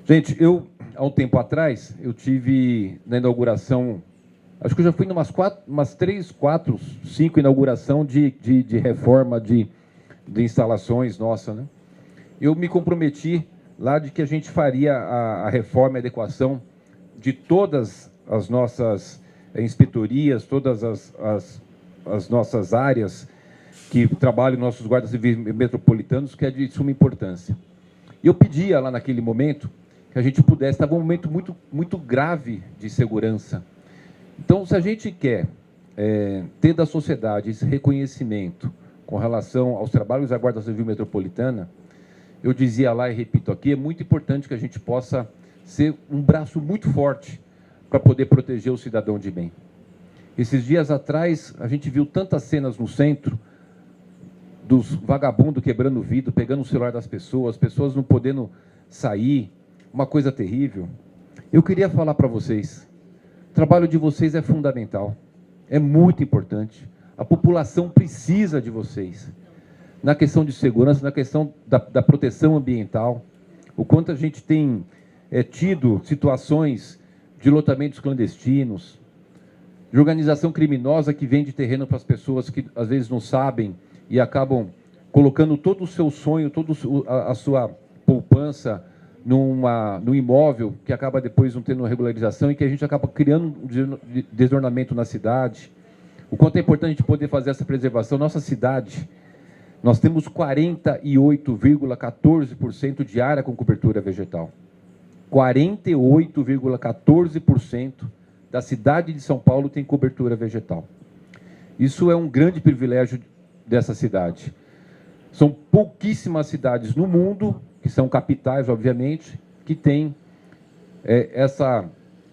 Gente, há um tempo atrás, eu tive na inauguração, acho que eu já fui em umas 3, 4, 5 inauguração de reforma de instalações nossa, né? Eu me comprometi lá de que a gente faria a reforma e adequação de todas as nossas inspetorias, todas as nossas áreas que trabalham nossos guardas civis metropolitanos, que é de suma importância. E eu pedia lá naquele momento que a gente pudesse, estava um momento muito grave de segurança. Então, se a gente quer ter da sociedade esse reconhecimento com relação aos trabalhos da Guarda Civil Metropolitana, eu dizia lá e repito aqui, é muito importante que a gente possa ser um braço muito forte para poder proteger o cidadão de bem. Esses dias atrás, a gente viu tantas cenas no centro, dos vagabundos quebrando vidro, pegando o celular das pessoas não podendo sair, uma coisa terrível. Eu queria falar para vocês, o trabalho de vocês é fundamental, é muito importante. A população precisa de vocês. Na questão de segurança, na questão da proteção ambiental, o quanto a gente tem tido situações de lotamentos clandestinos, de organização criminosa que vende terreno para as pessoas que às vezes não sabem e acabam colocando todo o seu sonho, toda a sua poupança num imóvel que acaba depois não tendo regularização e que a gente acaba criando um desornamento na cidade. O quanto é importante a gente poder fazer essa preservação. Nossa cidade, nós temos 48,14% de área com cobertura vegetal. 48,14% da cidade de São Paulo tem cobertura vegetal. Isso é um grande privilégio dessa cidade. São pouquíssimas cidades no mundo, que são capitais, obviamente, que têm essa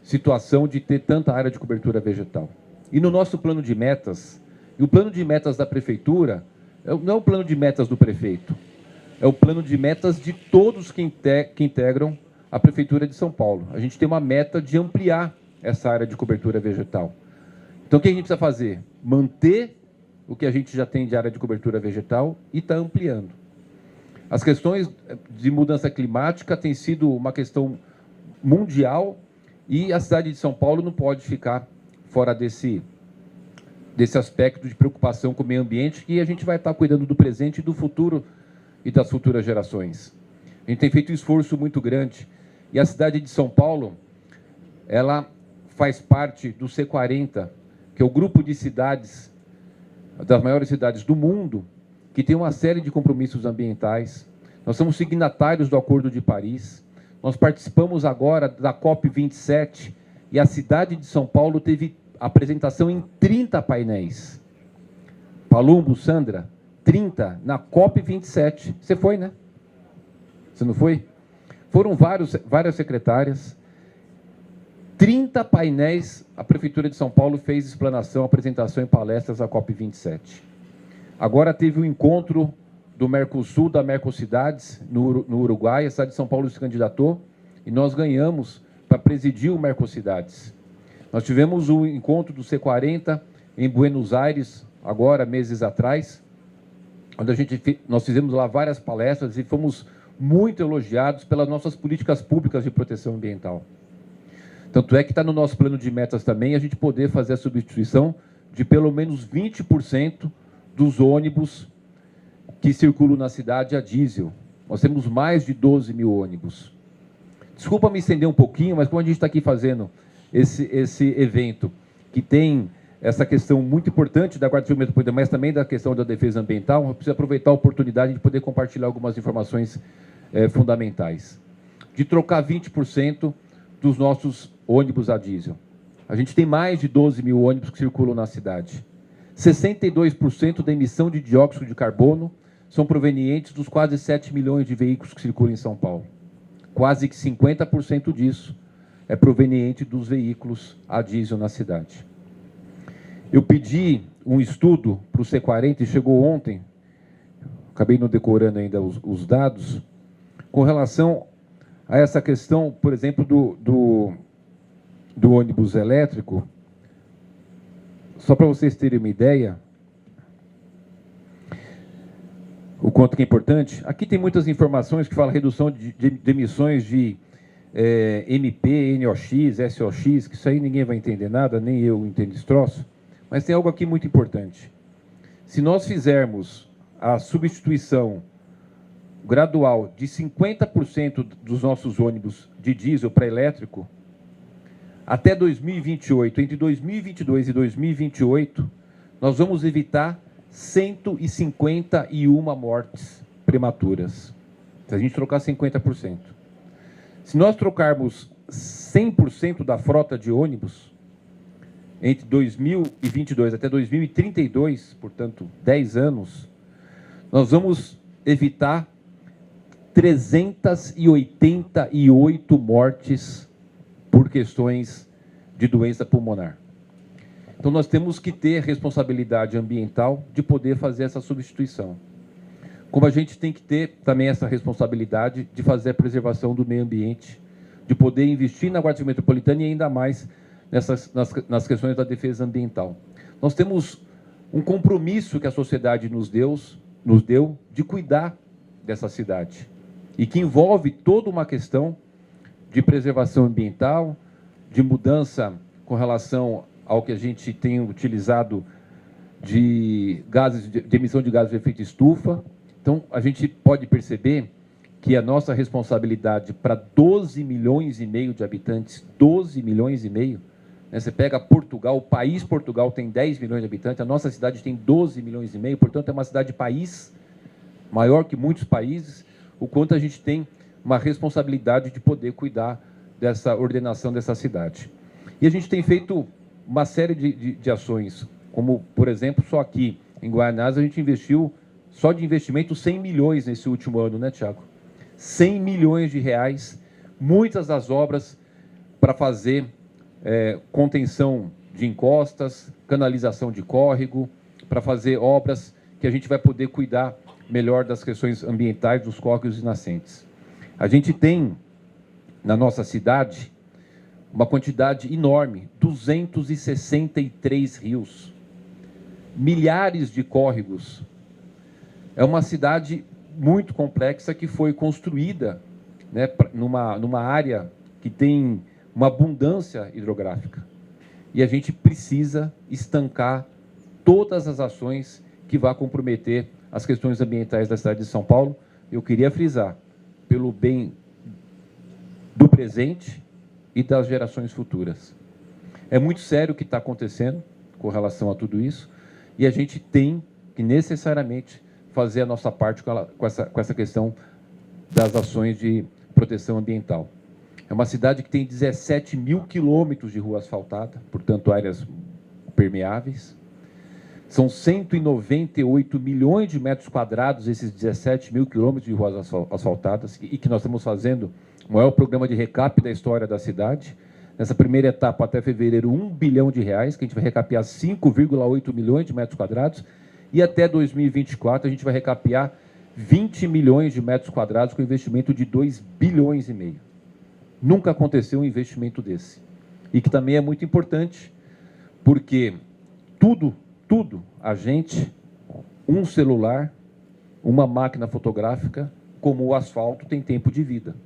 situação de ter tanta área de cobertura vegetal. E no nosso plano de metas, e o plano de metas da prefeitura, não é o plano de metas do prefeito, é o plano de metas de todos que integram a Prefeitura de São Paulo. A gente tem uma meta de ampliar essa área de cobertura vegetal. Então, o que a gente precisa fazer? Manter o que a gente já tem de área de cobertura vegetal e está ampliando. As questões de mudança climática têm sido uma questão mundial e a cidade de São Paulo não pode ficar fora desse aspecto de preocupação com o meio ambiente, que a gente vai estar cuidando do presente e do futuro e das futuras gerações. A gente tem feito um esforço muito grande e a cidade de São Paulo, ela faz parte do C40, que é o grupo de cidades, das maiores cidades do mundo, que tem uma série de compromissos ambientais. Nós somos signatários do Acordo de Paris, nós participamos agora da COP27 e a cidade de São Paulo teve apresentação em 30 painéis. Palumbo, Sandra, 30 na COP27. Você foi, né? Você não foi? Foram várias secretárias. 30 painéis, a Prefeitura de São Paulo fez explanação, apresentação e palestras à COP27. Agora teve o encontro do Mercosul, da Mercocidades, no Uruguai. A cidade de São Paulo se candidatou e nós ganhamos para presidir o Mercocidades. Nós tivemos o encontro do C40 em Buenos Aires, agora, meses atrás, onde nós fizemos lá várias palestras e fomos muito elogiados pelas nossas políticas públicas de proteção ambiental. Tanto é que está no nosso plano de metas também a gente poder fazer a substituição de pelo menos 20% dos ônibus que circulam na cidade a diesel. Nós temos mais de 12 mil ônibus. Desculpa me estender um pouquinho, mas como a gente está aqui fazendo esse evento, que tem essa questão muito importante da Guarda Civil Metropolitana, mas também da questão da defesa ambiental, eu preciso aproveitar a oportunidade de poder compartilhar algumas informações fundamentais. De trocar 20% dos nossos ônibus a diesel. A gente tem mais de 12 mil ônibus que circulam na cidade. 62% da emissão de dióxido de carbono são provenientes dos quase 7 milhões de veículos que circulam em São Paulo. Quase que 50% disso é proveniente dos veículos a diesel na cidade. Eu pedi um estudo para o C40 e chegou ontem, acabei não decorando ainda os dados, com relação a essa questão, por exemplo, do ônibus elétrico. Só para vocês terem uma ideia, o quanto que é importante. Aqui tem muitas informações que falam redução de emissões de MP, NOx, SOx, que isso aí ninguém vai entender nada, nem eu entendo esse troço, mas tem algo aqui muito importante. Se nós fizermos a substituição gradual de 50% dos nossos ônibus de diesel para elétrico, até 2028, entre 2022 e 2028, nós vamos evitar 151 mortes prematuras, se a gente trocar 50%. Se nós trocarmos 100% da frota de ônibus, entre 2022 até 2032, portanto, 10 anos, nós vamos evitar 388 mortes por questões de doença pulmonar. Então, nós temos que ter responsabilidade ambiental de poder fazer essa substituição. Como a gente tem que ter também essa responsabilidade de fazer a preservação do meio ambiente, de poder investir na Guarda Civil Metropolitana e ainda mais nas questões da defesa ambiental. Nós temos um compromisso que a sociedade nos deu de cuidar dessa cidade e que envolve toda uma questão de preservação ambiental, de mudança com relação ao que a gente tem utilizado de emissão de gases de efeito estufa. Então, a gente pode perceber que a nossa responsabilidade para 12 milhões e meio de habitantes, 12 milhões e meio, né? Você pega Portugal, o país Portugal tem 10 milhões de habitantes, a nossa cidade tem 12 milhões e meio, portanto, é uma cidade-país maior que muitos países, o quanto a gente tem uma responsabilidade de poder cuidar dessa ordenação dessa cidade. E a gente tem feito uma série de ações, como, por exemplo, só aqui em Guaianazes a gente investiu, só de investimento, 100 milhões nesse último ano, né, Tiago? 100 milhões de reais, muitas das obras para fazer contenção de encostas, canalização de córrego, para fazer obras que a gente vai poder cuidar melhor das questões ambientais dos córregos e nascentes. A gente tem, na nossa cidade, uma quantidade enorme, 263 rios, milhares de córregos. É uma cidade muito complexa que foi construída, né, numa área que tem uma abundância hidrográfica. E a gente precisa estancar todas as ações que vão comprometer as questões ambientais da cidade de São Paulo. Eu queria frisar, pelo bem do presente e das gerações futuras. É muito sério o que está acontecendo com relação a tudo isso, e a gente tem que necessariamente fazer a nossa parte com essa questão das ações de proteção ambiental. É uma cidade que tem 17 mil quilômetros de rua asfaltada, portanto, áreas permeáveis. São 198 milhões de metros quadrados esses 17 mil quilômetros de ruas asfaltadas, e que nós estamos fazendo o maior programa de recap da história da cidade. Nessa primeira etapa, até fevereiro, R$1 bilhão, que a gente vai recapear 5,8 milhões de metros quadrados, e até 2024 a gente vai recapear 20 milhões de metros quadrados com investimento de 2,5 bilhões. Nunca aconteceu um investimento desse. E que também é muito importante, porque tudo, a gente, um celular, uma máquina fotográfica, como o asfalto, tem tempo de vida.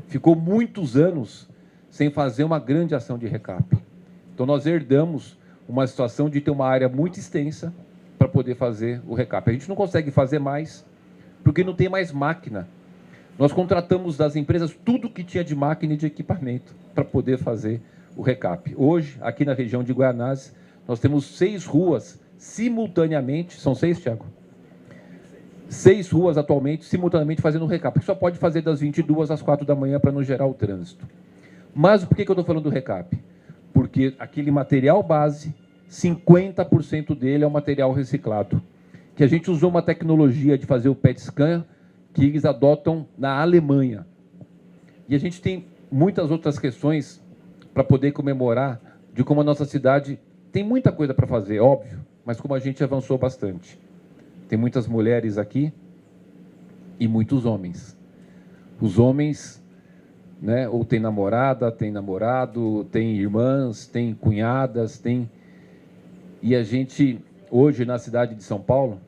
Ficou muitos anos sem fazer uma grande ação de recap. Então, nós herdamos uma situação de ter uma área muito extensa para poder fazer o recap. A gente não consegue fazer mais, porque não tem mais máquina. Nós contratamos das empresas tudo que tinha de máquina e de equipamento para poder fazer o recap. Hoje, aqui na região de Guaianazes, nós temos 6 ruas simultaneamente, são 6, Tiago? 6 ruas atualmente, simultaneamente fazendo o recap, porque só pode fazer das 22 às 4 da manhã para não gerar o trânsito. Mas por que eu estou falando do recap? Porque aquele material base, 50% dele é um material reciclado. Que a gente usou uma tecnologia de fazer o PET scan que eles adotam na Alemanha. E a gente tem muitas outras questões para poder comemorar de como a nossa cidade tem muita coisa para fazer, óbvio, mas como a gente avançou bastante. Tem muitas mulheres aqui e muitos homens. Os homens, né, ou tem namorada, tem namorado, tem irmãs, tem cunhadas, tem... E a gente, hoje, na cidade de São Paulo,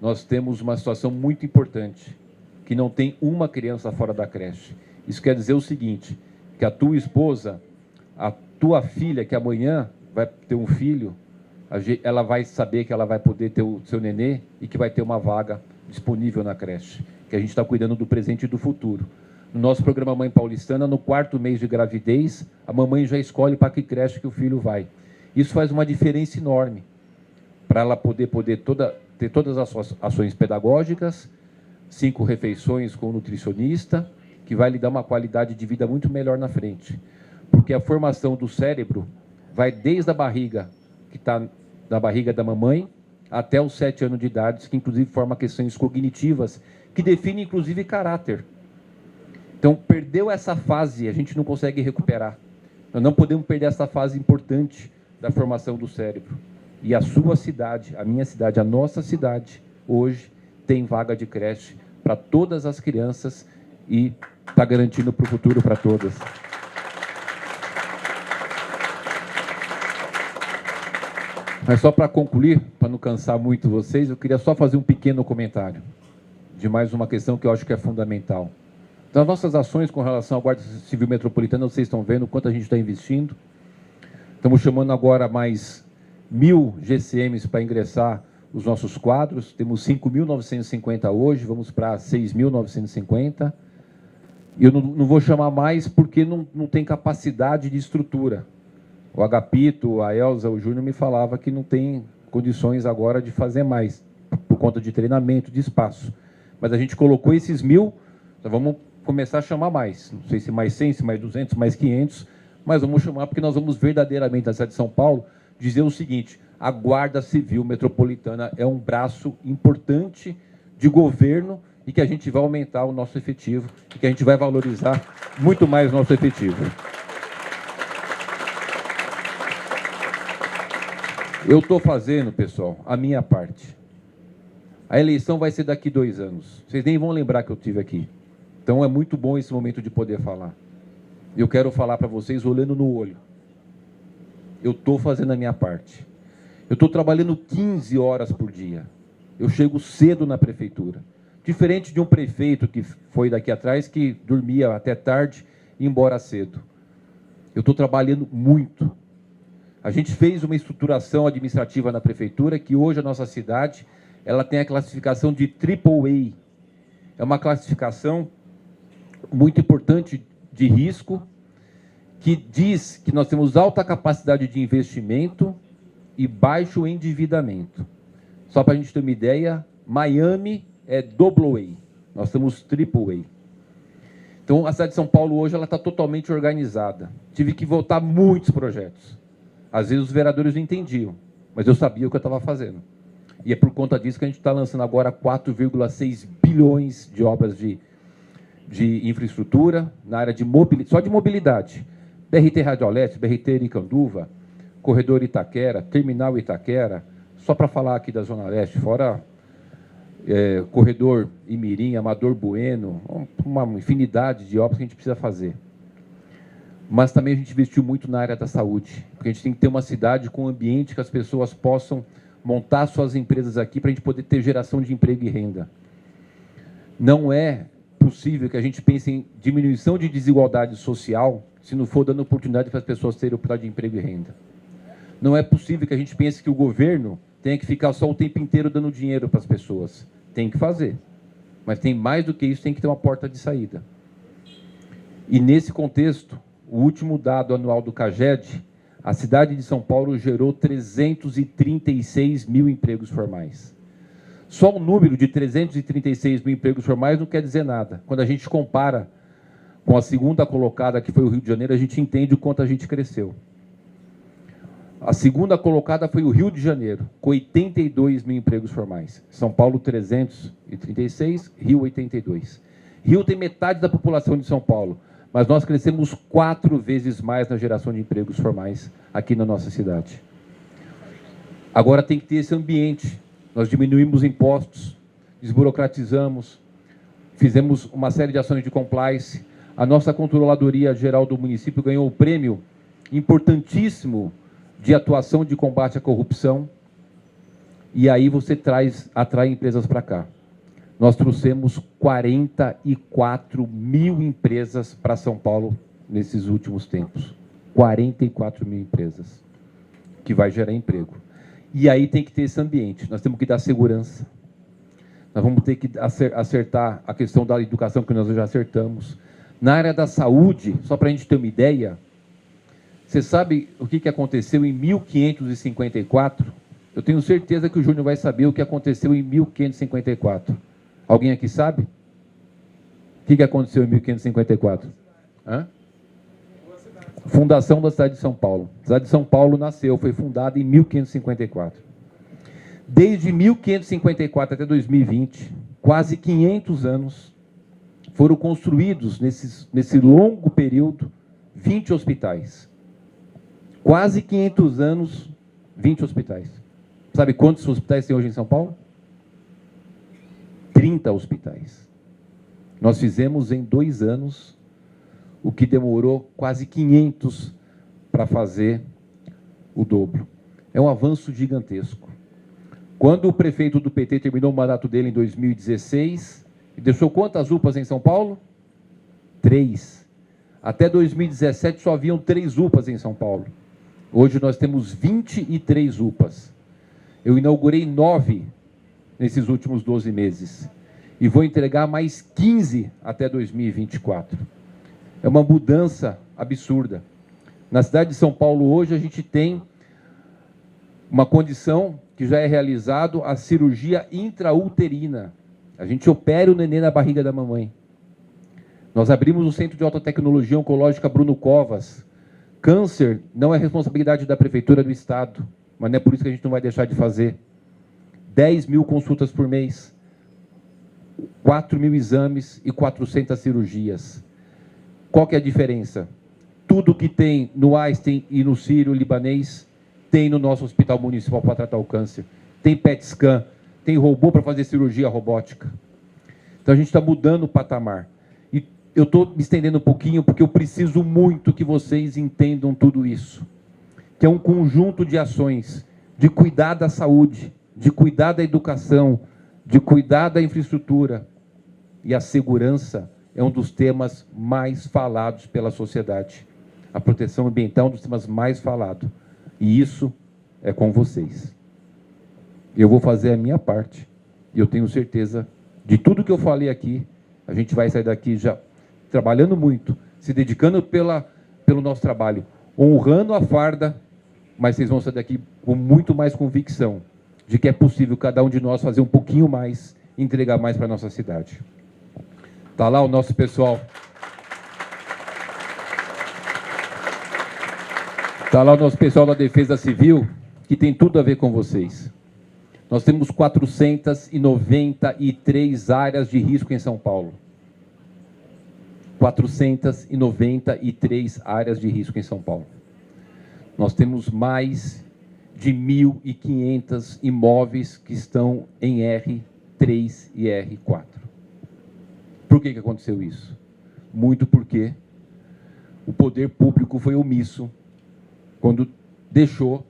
nós temos uma situação muito importante, que não tem uma criança fora da creche. Isso quer dizer o seguinte, que a tua esposa, a tua filha, que amanhã vai ter um filho, ela vai saber que ela vai poder ter o seu nenê e que vai ter uma vaga disponível na creche, que a gente está cuidando do presente e do futuro. No nosso programa Mãe Paulistana, no 4º mês de gravidez, a mamãe já escolhe para que creche que o filho vai. Isso faz uma diferença enorme para ela poder ter todas as suas ações pedagógicas, 5 refeições com o nutricionista, que vai lhe dar uma qualidade de vida muito melhor na frente. Porque a formação do cérebro vai desde a barriga, que está da barriga da mamãe, até os 7 anos de idade, que inclusive forma questões cognitivas, que definem inclusive caráter. Então, perdeu essa fase, a gente não consegue recuperar. Nós não podemos perder essa fase importante da formação do cérebro. E a sua cidade, a minha cidade, a nossa cidade, hoje, tem vaga de creche para todas as crianças e está garantindo para o futuro para todas. Mas só para concluir, para não cansar muito vocês, eu queria só fazer um pequeno comentário de mais uma questão que eu acho que é fundamental. Então, as nossas ações com relação à Guarda Civil Metropolitana, vocês estão vendo quanto a gente está investindo. Estamos chamando agora mais 1.000 GCMs para ingressar os nossos quadros. Temos 5.950 hoje, vamos para 6.950. E eu não vou chamar mais porque não tem capacidade de estrutura. O Agapito, a Elza, o Júnior me falava que não tem condições agora de fazer mais, por conta de treinamento, de espaço. Mas a gente colocou esses 1.000, então vamos começar a chamar mais. Não sei se mais 100, se mais 200, mais 500, mas vamos chamar porque nós vamos verdadeiramente, na cidade de São Paulo, dizer o seguinte: a Guarda Civil Metropolitana é um braço importante de governo e que a gente vai aumentar o nosso efetivo e que a gente vai valorizar muito mais o nosso efetivo. Eu estou fazendo, pessoal, a minha parte. A eleição vai ser daqui 2 anos. Vocês nem vão lembrar que eu estive aqui. Então é muito bom esse momento de poder falar. Eu quero falar para vocês olhando no olho. Eu estou fazendo a minha parte. Eu estou trabalhando 15 horas por dia. Eu chego cedo na prefeitura. Diferente de um prefeito que foi daqui atrás, que dormia até tarde e ia embora cedo. Eu estou trabalhando muito. A gente fez uma estruturação administrativa na prefeitura que hoje a nossa cidade ela tem a classificação de AAA. É uma classificação muito importante de risco, que diz que nós temos alta capacidade de investimento e baixo endividamento. Só para a gente ter uma ideia, Miami é AA, nós temos AAA. Então, a cidade de São Paulo hoje ela está totalmente organizada. Tive que votar muitos projetos. Às vezes os vereadores não entendiam, mas eu sabia o que eu estava fazendo. E é por conta disso que a gente está lançando agora 4,6 bilhões de obras de infraestrutura na área de mobilidade, só de mobilidade. BRT Radioleste, BRT Iricanduva, Corredor Itaquera, Terminal Itaquera, só para falar aqui da Zona Leste, fora Corredor Imirim, Amador Bueno, uma infinidade de obras que a gente precisa fazer. Mas também a gente investiu muito na área da saúde, porque a gente tem que ter uma cidade com um ambiente que as pessoas possam montar suas empresas aqui para a gente poder ter geração de emprego e renda. Não é possível que a gente pense em diminuição de desigualdade social se não for dando oportunidade para as pessoas terem oportunidade de emprego e renda. Não é possível que a gente pense que o governo tenha que ficar só o tempo inteiro dando dinheiro para as pessoas. Tem que fazer. Mas tem mais do que isso, tem que ter uma porta de saída. E nesse contexto, o último dado anual do CAGED, a cidade de São Paulo gerou 336 mil empregos formais. Só o número de 336 mil empregos formais não quer dizer nada. Quando a gente compara com a segunda colocada, que foi o Rio de Janeiro, a gente entende o quanto a gente cresceu. A segunda colocada foi o Rio de Janeiro, com 82 mil empregos formais. São Paulo, 336, Rio, 82. Rio tem metade da população de São Paulo, mas nós crescemos 4 vezes mais na geração de empregos formais aqui na nossa cidade. Agora tem que ter esse ambiente. Nós diminuímos impostos, desburocratizamos, fizemos uma série de ações de compliance. A nossa Controladoria Geral do município ganhou o prêmio importantíssimo de atuação de combate à corrupção. E aí você atrai empresas para cá. nós trouxemos 44 mil empresas para São Paulo nesses últimos tempos. 44 mil empresas, que vai gerar emprego. E aí tem que ter esse ambiente, nós temos que dar segurança. Nós vamos ter que acertar a questão da educação, que nós já acertamos. Na área da saúde, só para a gente ter uma ideia, você sabe o que aconteceu em 1554? Eu tenho certeza que o Júnior vai saber o que aconteceu em 1554. Alguém aqui sabe? O que aconteceu em 1554? Hã? Fundação da cidade de São Paulo. A cidade de São Paulo nasceu, foi fundada em 1554. Desde 1554 até 2020, quase 500 anos, foram construídos, nesse longo período, 20 hospitais. Quase 500 anos, 20 hospitais. Sabe quantos hospitais tem hoje em São Paulo? 30 hospitais. Nós fizemos em 2 anos o que demorou quase 500 para fazer o dobro. É um avanço gigantesco. Quando o prefeito do PT terminou o mandato dele em 2016, deixou quantas UPAs em São Paulo? 3. Até 2017 só haviam 3 UPAs em São Paulo. Hoje nós temos 23 UPAs. Eu inaugurei 9 nesses últimos 12 meses. E vou entregar mais 15 até 2024. É uma mudança absurda. Na cidade de São Paulo hoje a gente tem uma condição que já é realizado a cirurgia intrauterina. A gente opera o neném na barriga da mamãe. Nós abrimos o Centro de Alta Tecnologia Oncológica Bruno Covas. Câncer não é responsabilidade da Prefeitura do Estado, mas não é por isso que a gente não vai deixar de fazer. 10 mil consultas por mês, 4 mil exames e 400 cirurgias. Qual que é a diferença? Tudo que tem no Einstein e no Sírio-Libanês tem no nosso hospital municipal para tratar o câncer. Tem PET scan, tem robô para fazer cirurgia robótica. Então a gente está mudando o patamar. E eu estou me estendendo um pouquinho porque eu preciso muito que vocês entendam tudo isso. Que é um conjunto de ações, de cuidar da saúde, de cuidar da educação, de cuidar da infraestrutura. E a segurança é um dos temas mais falados pela sociedade. A proteção ambiental é um dos temas mais falados. E isso é com vocês. Eu vou fazer a minha parte. E eu tenho certeza de tudo que eu falei aqui, a gente vai sair daqui já trabalhando muito, se dedicando pelo nosso trabalho, honrando a farda, mas vocês vão sair daqui com muito mais convicção de que é possível cada um de nós fazer um pouquinho mais e entregar mais para a nossa cidade. Está lá o nosso pessoal. Está lá o nosso pessoal da Defesa Civil, que tem tudo a ver com vocês. Nós temos 493 áreas de risco em São Paulo. 493 áreas de risco em São Paulo. Nós temos mais de 1.500 imóveis que estão em R3 e R4. Por que aconteceu isso? Muito porque o poder público foi omisso quando deixou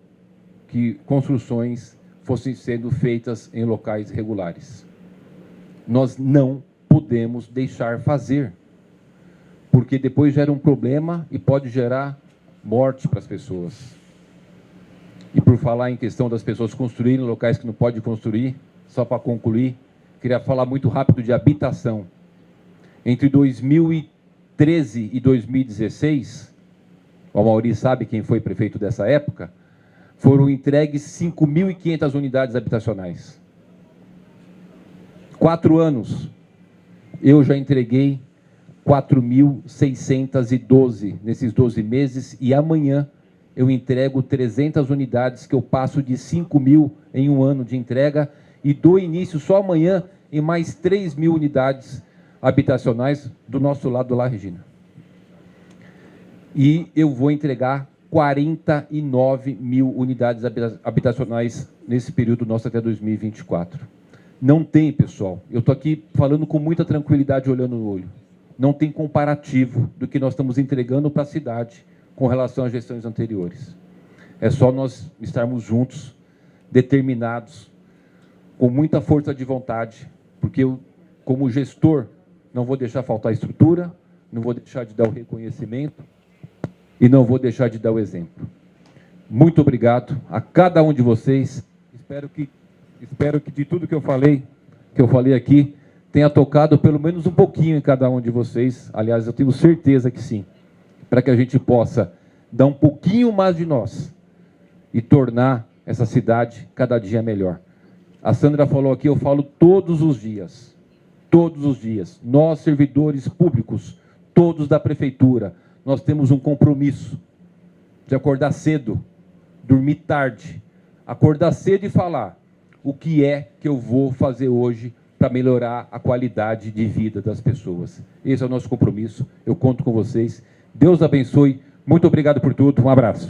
que construções fossem sendo feitas em locais regulares. Nós não podemos deixar fazer, porque depois gera um problema e pode gerar morte para as pessoas. E por falar em questão das pessoas construírem locais que não pode construir, só para concluir, queria falar muito rápido de habitação. Entre 2013 e 2016, o Amauri sabe quem foi prefeito dessa época, foram entregues 5.500 unidades habitacionais. 4 anos, eu já entreguei 4.612 nesses 12 meses, e amanhã eu entrego 300 unidades, que eu passo de 5.000 em um ano de entrega, e dou início só amanhã em mais 3.000 unidades habitacionais do nosso lado lá, Regina. E eu vou entregar 49.000 unidades habitacionais nesse período nosso até 2024. Não tem, pessoal, eu estou aqui falando com muita tranquilidade, olhando no olho. Não tem comparativo do que nós estamos entregando para a cidade com relação às gestões anteriores. É só nós estarmos juntos, determinados, com muita força de vontade, porque como gestor, não vou deixar faltar estrutura, não vou deixar de dar o reconhecimento e não vou deixar de dar o exemplo. Muito obrigado a cada um de vocês. Espero que de tudo que eu falei aqui, tenha tocado pelo menos um pouquinho em cada um de vocês. Aliás, eu tenho certeza que sim, para que a gente possa dar um pouquinho mais de nós e tornar essa cidade cada dia melhor. A Sandra falou aqui, eu falo todos os dias. Nós, servidores públicos, todos da prefeitura, nós temos um compromisso de acordar cedo, dormir tarde, acordar cedo e falar o que é que eu vou fazer hoje para melhorar a qualidade de vida das pessoas. Esse é o nosso compromisso, eu conto com vocês. Deus abençoe, muito obrigado por tudo, um abraço.